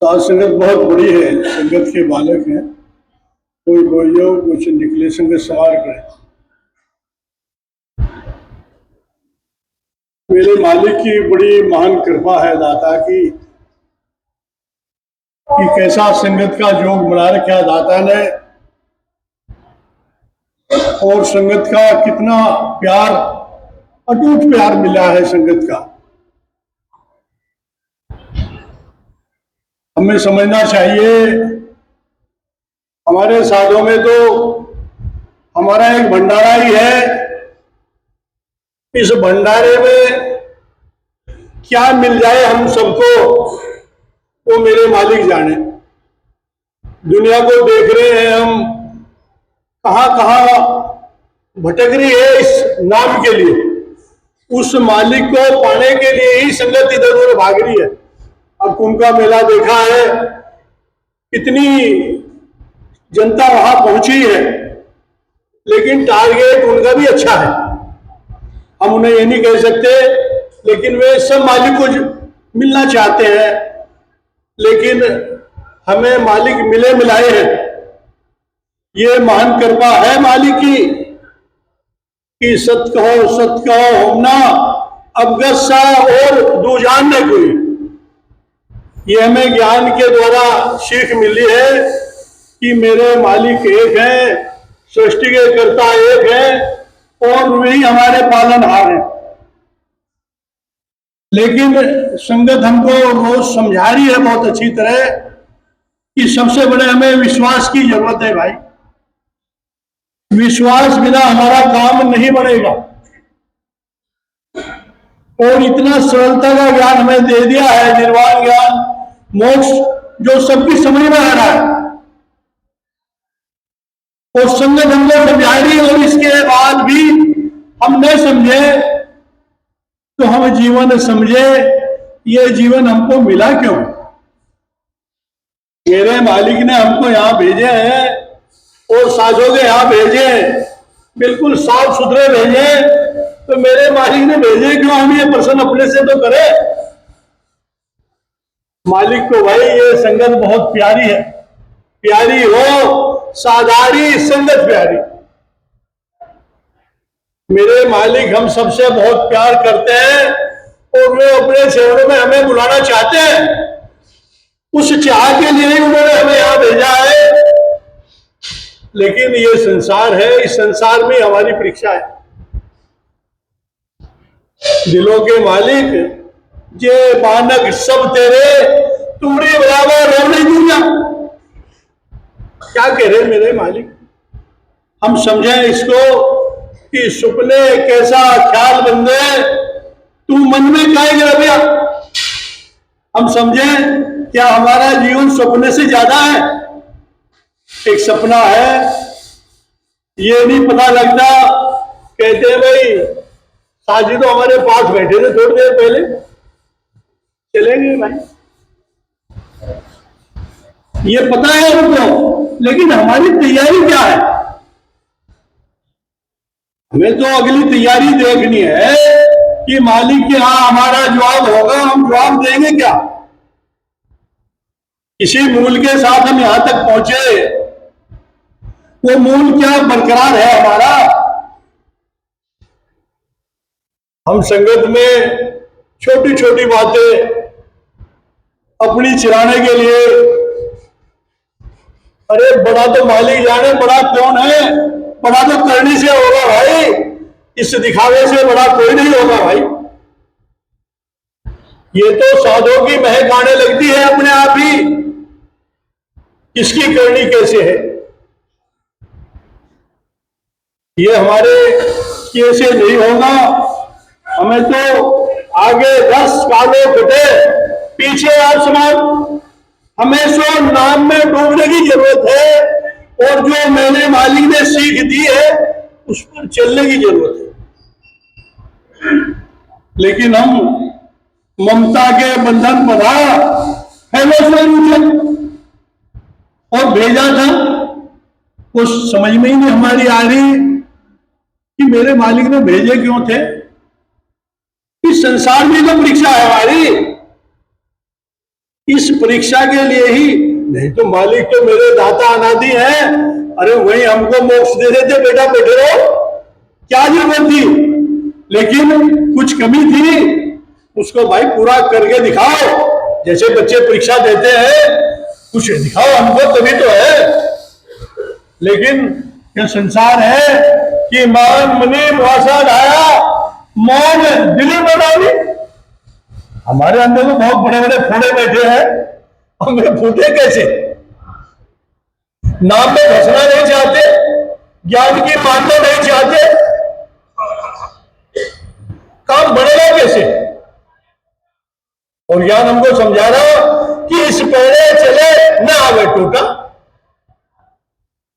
साध संगत बहुत बड़ी है, संगत के बालक हैं। कोई बोइयो कुछ निकले संगत सवार करे। मेरे मालिक की बड़ी महान कृपा है दाता की कि कैसा संगत का जोग बना रखा दाता ने, और संगत का कितना प्यार, अटूट प्यार मिला है संगत का। हमें समझना चाहिए, हमारे साधों में तो हमारा एक भंडारा ही है। इस भंडारे में क्या मिल जाए हम सबको, वो मेरे मालिक जाने। दुनिया को देख रहे हैं हम, कहां कहां भटक रही है इस नाम के लिए। उस मालिक को पाने के लिए ही संगत इधर उधर भाग रही है। अब कुंभ का मेला देखा है, कितनी जनता वहां पहुंची है, लेकिन टारगेट उनका भी अच्छा है। हम उन्हें ये नहीं कह सकते, लेकिन वे सब मालिक को मिलना चाहते हैं। लेकिन हमें मालिक मिले मिलाए हैं। ये महान कृपा है मालिक की कि सत कहो हमना अवगत सा और दू जान न कोई। ये हमें ज्ञान के द्वारा सीख मिली है कि मेरे मालिक एक है, सृष्टि के कर्ता एक है और वही हमारे पालनहार है। लेकिन संगत हमको रोज समझा रही है बहुत अच्छी तरह कि सबसे बड़े हमें विश्वास की जरूरत है भाई। विश्वास बिना हमारा काम नहीं बनेगा। और इतना सरलता का ज्ञान हमें दे दिया है, निर्वाण ज्ञान, मोक्ष, जो सबकी समझ में आ रहा है। और संगत हमको समझा रही, और इसके बाद भी हम नहीं समझे तो हम जीवन समझे ये जीवन हमको मिला क्यों। मेरे मालिक ने हमको यहां भेजे हैं और साधों के यहां भेजे, बिल्कुल साफ सुथरे भेजे, तो मेरे मालिक ने भेजे क्यों, हम ये प्रश्न अपने से तो करें। मालिक को भाई ये संगत बहुत प्यारी है, प्यारी हो साधारी संगत प्यारी। मेरे मालिक हम सबसे बहुत प्यार करते हैं और वे अपने सेवकों में हमें बुलाना चाहते हैं। उस चाह के लिए ही उन्होंने हमें यहां भेजा है। लेकिन ये संसार है, इस संसार में हमारी परीक्षा है। दिलों के मालिक जे मानक सब तेरे, तुम्हारी बराबर रो नहीं दूंगा। क्या कह रहे मेरे मालिक, हम समझें इसको कि सुपने कैसा ख्याल बंदे, तू मन में काहे गिरा। हम समझें क्या हमारा जीवन सपने से ज्यादा है। एक सपना है, ये नहीं पता लगता। कहते हैं भाई साजी तो हमारे पास बैठे थे थोड़ी देर पहले, चलेंगे भाई, ये पता है उनको, लेकिन हमारी तैयारी क्या है। हमें तो अगली तैयारी देखनी है कि मालिक के यहां हमारा जवाब होगा, हम जवाब देंगे क्या। इसी मूल के साथ हम यहां तक पहुंचे, वो मूल क्या बरकरार है हमारा। हम संगत में छोटी छोटी बातें अपनी चिराने के लिए, अरे बड़ा तो मालिक जाने, बड़ा कौन है, बड़ा तो करने से होगा भाई, इस दिखावे से बड़ा कोई नहीं होगा भाई। ये तो साधों की महक आने लगती है अपने आप ही, किसकी करनी कैसे है। ये हमारे कैसे नहीं होगा। हमें तो आगे 10 कालों घटे पीछे आसमान, हमें सो नाम में डूबने की जरूरत है, और जो मैंने मालिक ने सीख दी है उस पर चलने की जरूरत है। लेकिन हम ममता के बंधन बंधा है और भेजा था, वो समझ में ही नहीं हमारी आ रही कि मेरे मालिक ने भेजे क्यों थे? इस संसार में जो परीक्षा है हमारी, इस परीक्षा के लिए ही। नहीं तो मालिक तो मेरे दाता अनादि है, अरे वही हमको मोक्ष दे देते, बेटा बैठे रहो, क्या जरूरत थी? लेकिन कुछ कमी थी, उसको भाई पूरा करके दिखाओ। जैसे बच्चे परीक्षा देते हैं, कुछ दिखाओ हमको तभी तो है। लेकिन ये संसार है कि मान मनी मुआसा ढाया, मौन दिली बनानी। हमारे अंदर तो बहुत बड़े बड़े फोड़े बैठे हैं, हमें फूटे कैसे? नाम में घसना नहीं चाहते, ज्ञान की मानना नहीं चाहते, काम बढ़ेगा कैसे? और ज्ञान हमको समझा रहा कि इस पैरे चले न आवे टूटा।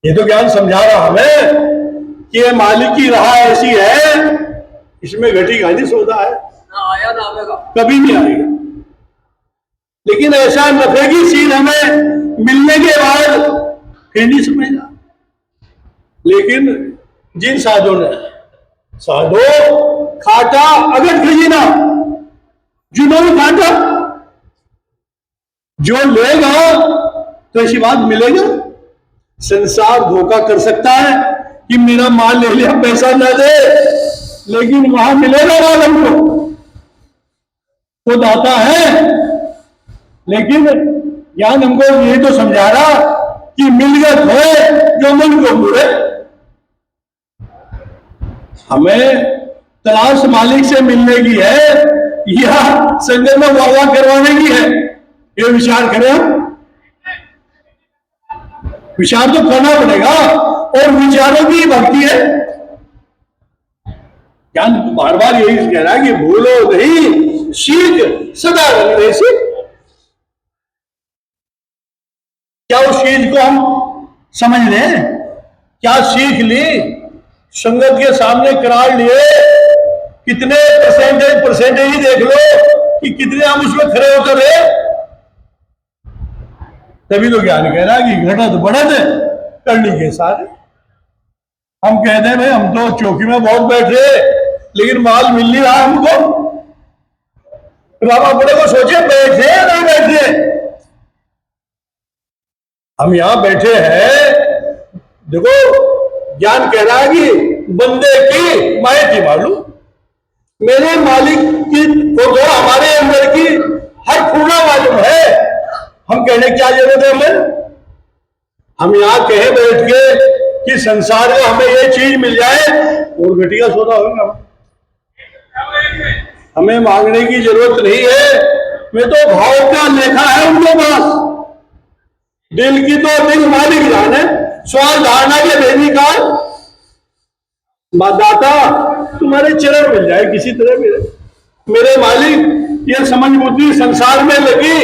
ये तो ज्ञान समझा रहा हमें कि ये मालिक की राह ऐसी है, इसमें घटी गाली सौदा है, ना आया ना आवेगा, कभी नहीं आएगा। लेकिन ऐसा नफे की सीन हमें मिलने के बाद फिर नहीं समझना। लेकिन जिन साधुओं ने साधो खाटा अगट खजीना, जुनून खाटा, जो लेगा तो ऐसी बात मिलेगा। संसार धोखा कर सकता है कि मेरा माल ले लिया, पैसा न दे, लेकिन वहां मिलेगा माल हमको, वो दाता है। लेकिन ज्ञान हमको यही तो समझा रहा कि मिलगत है जो मन को मुड़े। हमें तलाश मालिक से मिलने की है या संगत में वाह करवाने की है, ये विचार करें हम। विचार तो करना पड़ेगा, और विचारों की भक्ति है। ज्ञान बार बार यही कह रहा है कि भूलो नहीं सीख सदा रंग सीख। क्या उस चीज को हम समझ लें? क्या सीख ली? संगत के सामने करार लिए, कितने परसेंटेज ही देख लो कि कितने हम उसमें खड़े होकर रहे। तभी तो ज्ञान कह रहा है कि घटत बढ़त करनी के सारे। हम कहते हैं भाई हम तो चौकी में बहुत बैठे, लेकिन माल मिल नहीं रहा हमको। बाबा बड़े को सोचे बैठे या नहीं बैठे। हम यहां बैठे हैं, देखो ज्ञान कह रहा है कि बंदे की मायती मालूम, मेरे मालिक की को तो हमारे अंदर की हर खूना मालूम है। हम कहने क्या जरूरत है हमें? हम यहां कहे बैठ के कि संसार में हमें ये चीज मिल जाए और घटिया सौदा होगा, हमें मांगने की जरूरत नहीं है। मैं तो भाव का लेखा है उनके पास, दिल की तो दिल मालिक जाने, स्वाल धारणा के भेदी का दाता तुम्हारे चरण मिल जाए किसी तरह। मेरे मालिक ये समझ बुद्धि संसार में लगी,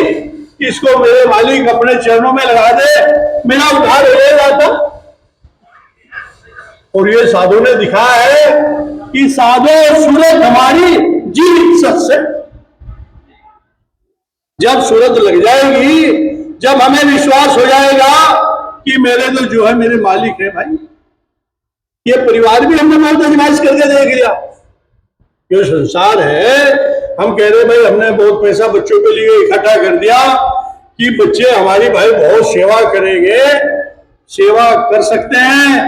इसको मेरे मालिक अपने चरणों में लगा दे, मेरा उद्धार हो जाता। और ये साधु ने दिखाया है कि साधो सूरत हमारी जीवित सत्य। जब सूरत लग जाएगी, जब हमें विश्वास हो जाएगा कि मेरे तो जो है मेरे मालिक है भाई। ये परिवार भी हमने बहुत आजमाइश करके देख लिया। ये संसार है, हम कह रहे भाई हमने बहुत पैसा बच्चों के लिए इकट्ठा कर दिया कि बच्चे हमारी भाई बहुत सेवा करेंगे। सेवा कर सकते हैं,